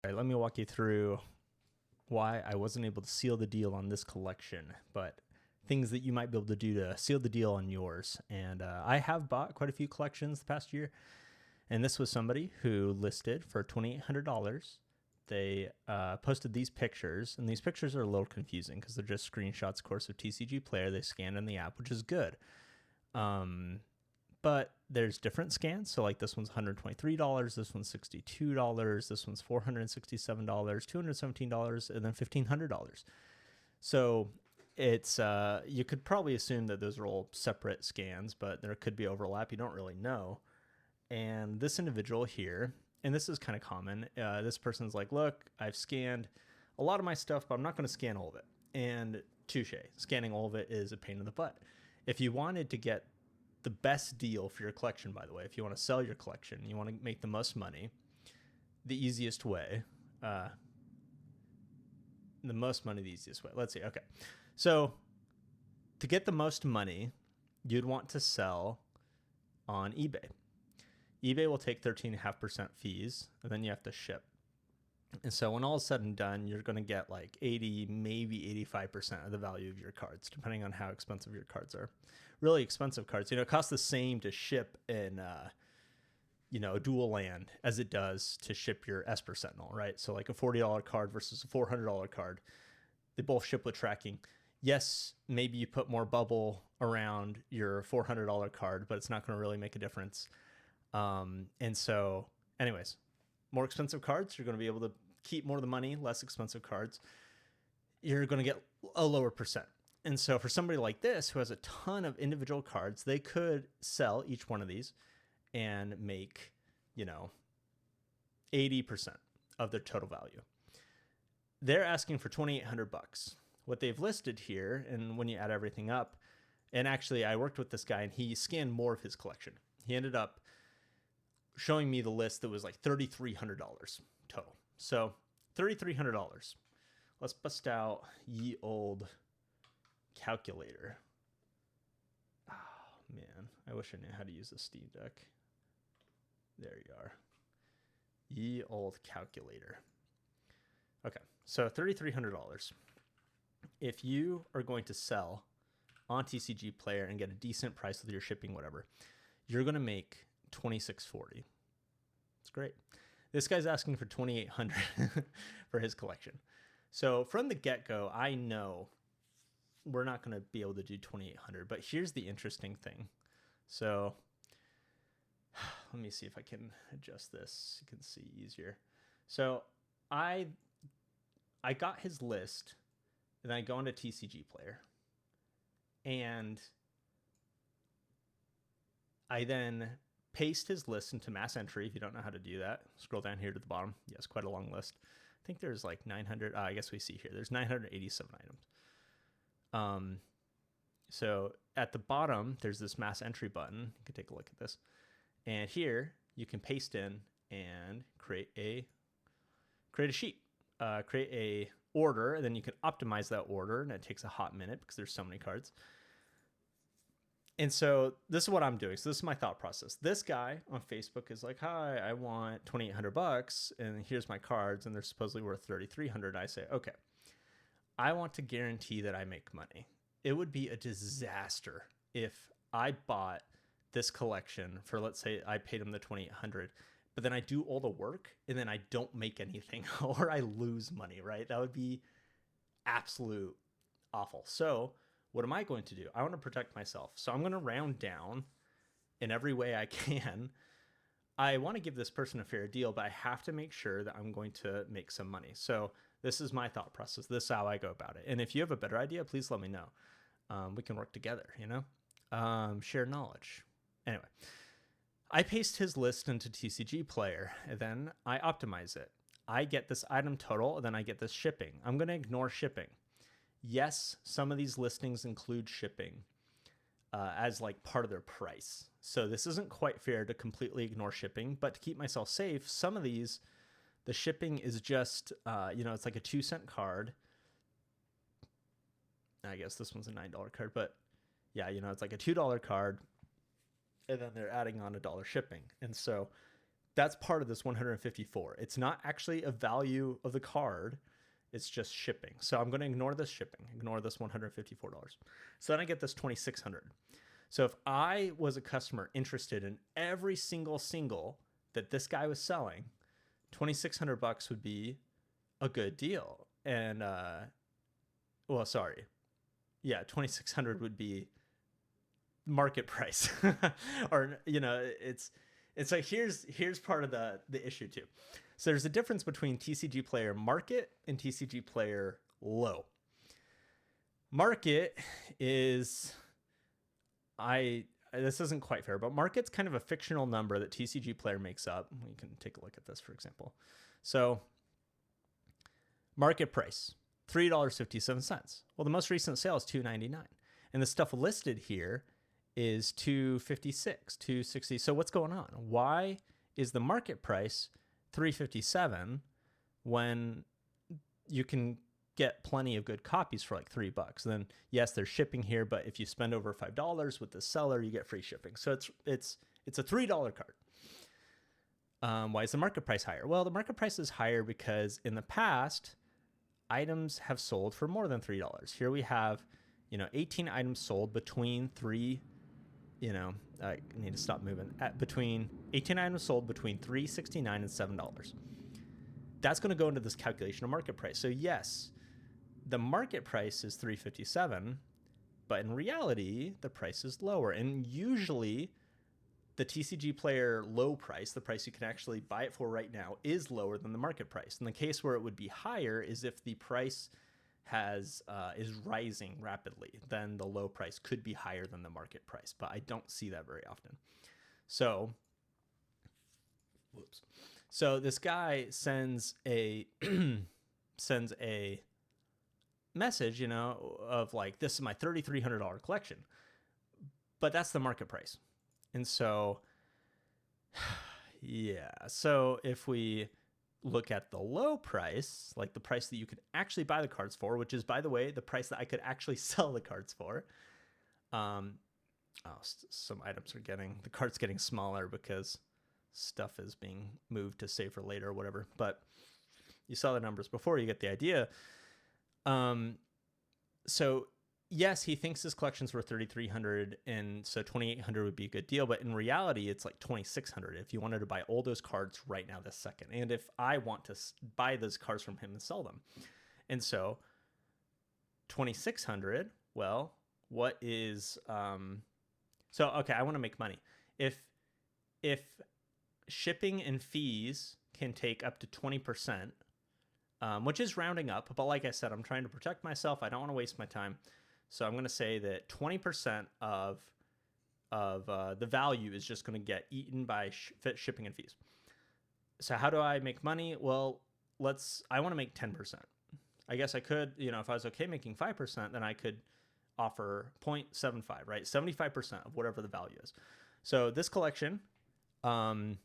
All right, let me walk you through why I wasn't able to seal the deal on this collection, but things that you might be able to do to seal the deal on yours. And I have bought quite a few collections the past year, and this was somebody who listed for $2,800. They posted these pictures, and these pictures are a little confusing because they're just screenshots, of course, of TCG Player. They scanned in the app, which is good. But there's different scans. So like this one's $123, this one's $62, this one's $467, $217, and then $1,500. So it's you could probably assume that those are all separate scans, but there could be overlap. You don't really know. And this individual here, and this is kind of common, this person's like, look, I've scanned a lot of my stuff, but I'm not going to scan all of it. And touche, scanning all of it is a pain in the butt. If you wanted to get the best deal for your collection, by the way, if you want to sell your collection, you want to make the most money, the easiest way, the easiest way. Let's see. Okay. So to get the most money, you'd want to sell on eBay. eBay will take 13.5% fees, and then you have to ship. And so when all is said and done, you're going to get like 80, maybe 85% of the value of your cards, depending on how expensive your cards are. Really expensive cards, it costs the same to ship in, a dual land as it does to ship your Esper Sentinel, right? So like a $40 card versus a $400 card, they both ship with tracking. Yes, maybe you put more bubble around your $400 card, but it's not going to really make a difference. And so anyways, more expensive cards, you're going to be able to keep more of the money. Less expensive cards, you're going to get a lower percent. And so for somebody like this who has a ton of individual cards, they could sell each one of these and make, 80% of their total value. They're asking for $2,800. What they've listed here, and when you add everything up, and actually I worked with this guy and he scanned more of his collection. He ended up showing me the list that was like $3,300 total. So $3,300. Let's bust out ye old calculator. Oh man, I wish I knew how to use the Steam Deck. There you are. Ye old calculator. Okay, so $3,300. If you are going to sell on TCG Player and get a decent price with your shipping, whatever, you're going to make $2,640. It's great. This guy's asking for $2,800 for his collection. So from the get-go, I know we're not going to be able to do $2,800. But here's the interesting thing. So let me see if I can adjust this. You can see easier. So I got his list, and I go into TCG Player, and I then paste his list into mass entry. If you don't know how to do that, scroll down here to the bottom. Yes, quite a long list. I think there's like 900. I guess we see here there's 987 items. So at the bottom, there's this mass entry button. You can take a look at this. And here you can paste in and create a sheet, create a order, and then you can optimize that order. And it takes a hot minute because there's so many cards. And so this is what I'm doing. So this is my thought process. This guy on Facebook is like, hi, I want $2,800 and here's my cards and they're supposedly worth $3,300. I say, okay, I want to guarantee that I make money. It would be a disaster if I bought this collection for, let's say I paid him the $2,800, but then I do all the work and then I don't make anything or I lose money, right? That would be absolute awful. So what am I going to do? I want to protect myself. So I'm going to round down in every way I can. I want to give this person a fair deal, but I have to make sure that I'm going to make some money. So this is my thought process. This is how I go about it. And if you have a better idea, please let me know. We can work together, share knowledge. Anyway, I paste his list into TCG Player, and then I optimize it. I get this item total, and then I get this shipping. I'm going to ignore shipping. Yes, some of these listings include shipping as like part of their price. So this isn't quite fair to completely ignore shipping, but to keep myself safe, some of these, the shipping is just, it's like a 2-cent card. I guess this one's a $9 card, but yeah, it's like a $2 card. And then they're adding on $1 shipping. And so That's part of this 154. It's not actually a value of the card. It's just shipping. So I'm going to ignore this shipping, ignore this $154. So then I get this 2,600. So if I was a customer interested in every single that this guy was selling, 2,600 bucks would be a good deal. And, well, sorry. Yeah, 2,600 would be market price. Or, you know, it's like, here's part of the issue too. So there's a difference between TCG player market and TCG player low. Market is, this isn't quite fair, but market's kind of a fictional number that TCG player makes up. We can take a look at this, for example. So market price, $3.57. Well, the most recent sale is $2.99. And the stuff listed here is $2.56, $2.60. So what's going on? Why is the market price $3.57 when you can get plenty of good copies for like $3? Then yes, there's shipping here, but if you spend over $5 with the seller, you get free shipping. So it's a $3 card. Why is the market price higher? Well, the market price is higher because in the past, items have sold for more than $3. Here we have, 18 items sold between I need to stop moving. Between 18 items sold between $3.69 and $7. That's going to go into this calculation of market price. So yes, the market price is $3.57, but in reality, the price is lower. And usually, the TCG player low price, the price you can actually buy it for right now, is lower than the market price. And the case where it would be higher is if the price is rising rapidly, then the low price could be higher than the market price, but I don't see that very often. So, So this guy sends a message, of like, this is my $3,300 collection, but that's the market price. And so, yeah. So if we look at the low price, like the price that you could actually buy the cards for, which is, by the way, the price that I could actually sell the cards for. Some items are the cards getting smaller because stuff is being moved to save for later or whatever. But you saw the numbers before, you get the idea. So yes, he thinks his collection's worth $3,300, and so $2,800 would be a good deal. But in reality, it's like $2,600 if you wanted to buy all those cards right now this second. And if I want to buy those cards from him and sell them. And so $2,600, well, what is... okay, I want to make money. If shipping and fees can take up to 20%, which is rounding up, but like I said, I'm trying to protect myself. I don't want to waste my time. So I'm going to say that 20% of the value is just going to get eaten by shipping and fees. So how do I make money? Well, I want to make 10%. I guess I could, if I was okay making 5%, then I could offer 0.75, right? 75% of whatever the value is. So this collection, the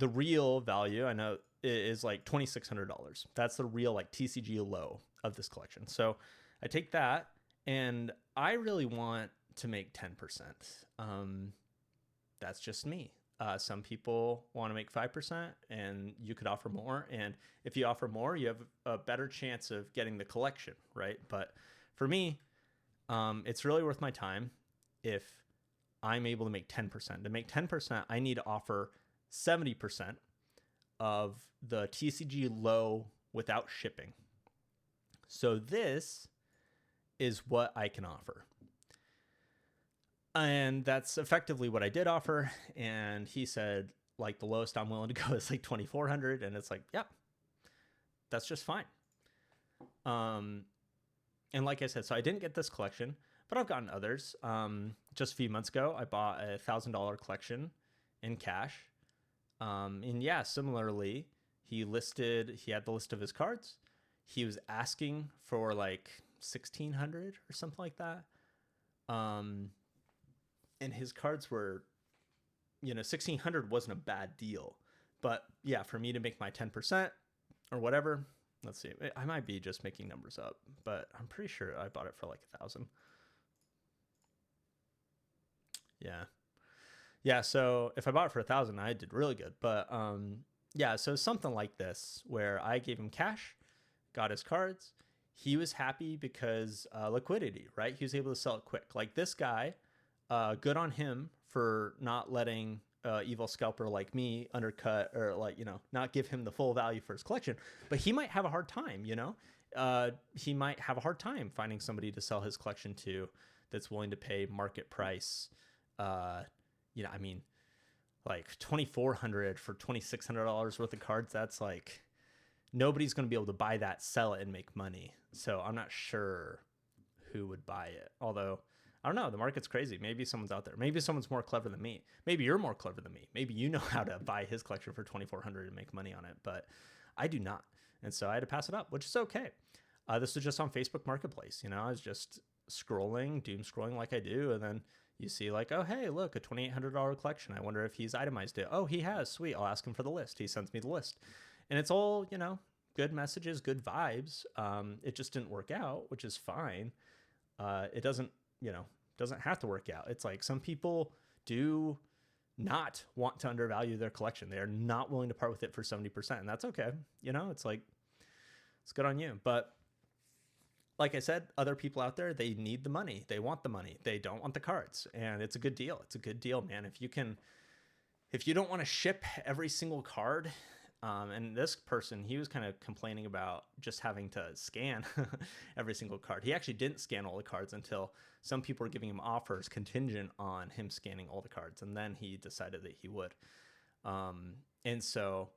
real value, I know, is like $2,600. That's the real like TCG low of this collection. So I take that, and I really want to make 10%. That's just me. Some people want to make 5%, and you could offer more. And if you offer more, you have a better chance of getting the collection, right? But for me, it's really worth my time if I'm able to make 10%. To make 10%, I need to offer 70% of the TCG low without shipping. So this is what I can offer. And that's effectively what I did offer. And he said, like, the lowest I'm willing to go is like 2,400. And it's like, yeah, that's just fine. And like I said, so I didn't get this collection, but I've gotten others. Just a few months ago, I bought a $1,000 collection in cash. And yeah, similarly, he had the list of his cards. He was asking for like 1,600 or something like that. And his cards were, 1,600 wasn't a bad deal. But yeah, for me to make my 10% or whatever, let's see, I might be just making numbers up, but I'm pretty sure I bought it for like 1,000. Yeah. Yeah, so if I bought it for 1,000, I did really good. But yeah, so something like this where I gave him cash, got his cards. He was happy because liquidity, right? He was able to sell it quick. Like this guy, good on him for not letting evil scalper like me undercut or like not give him the full value for his collection. But he might have a hard time, he might have a hard time finding somebody to sell his collection to that's willing to pay market price. I mean, like 2,400 for $2,600 worth of cards. That's like nobody's going to be able to buy that, sell it, and make money. So I'm not sure who would buy it. Although I don't know, the market's crazy. Maybe someone's out there. Maybe someone's more clever than me. Maybe you're more clever than me. Maybe you know how to buy his collection for 2,400 and make money on it, but I do not. And so I had to pass it up, which is okay. This was just on Facebook Marketplace. I was just scrolling, doom scrolling like I do, and then you see like, oh hey, look, a $2,800 collection. I wonder if he's itemized it. Oh, he has. Sweet. I'll ask him for the list. He sends me the list, and it's all good messages, good vibes. It just didn't work out, which is fine. It doesn't have to work out. It's like some people do not want to undervalue their collection. They are not willing to part with it for 70%, and that's okay. It's like, it's good on you. But like I said, other people out there, they need the money. They want the money. They don't want the cards. And it's a good deal. It's a good deal, man. If you don't want to ship every single card, and this person, he was kind of complaining about just having to scan every single card. He actually didn't scan all the cards until some people were giving him offers contingent on him scanning all the cards. And then he decided that he would. And so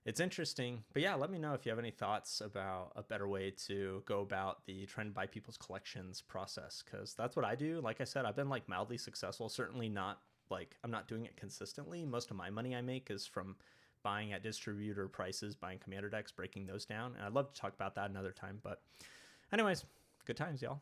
it's interesting. But yeah, let me know if you have any thoughts about a better way to go about the trying to buy people's collections process, because that's what I do. Like I said, I've been like mildly successful. Certainly not like I'm not doing it consistently. Most of my money I make is from buying at distributor prices, buying commander decks, breaking those down. And I'd love to talk about that another time. But anyways, good times, y'all.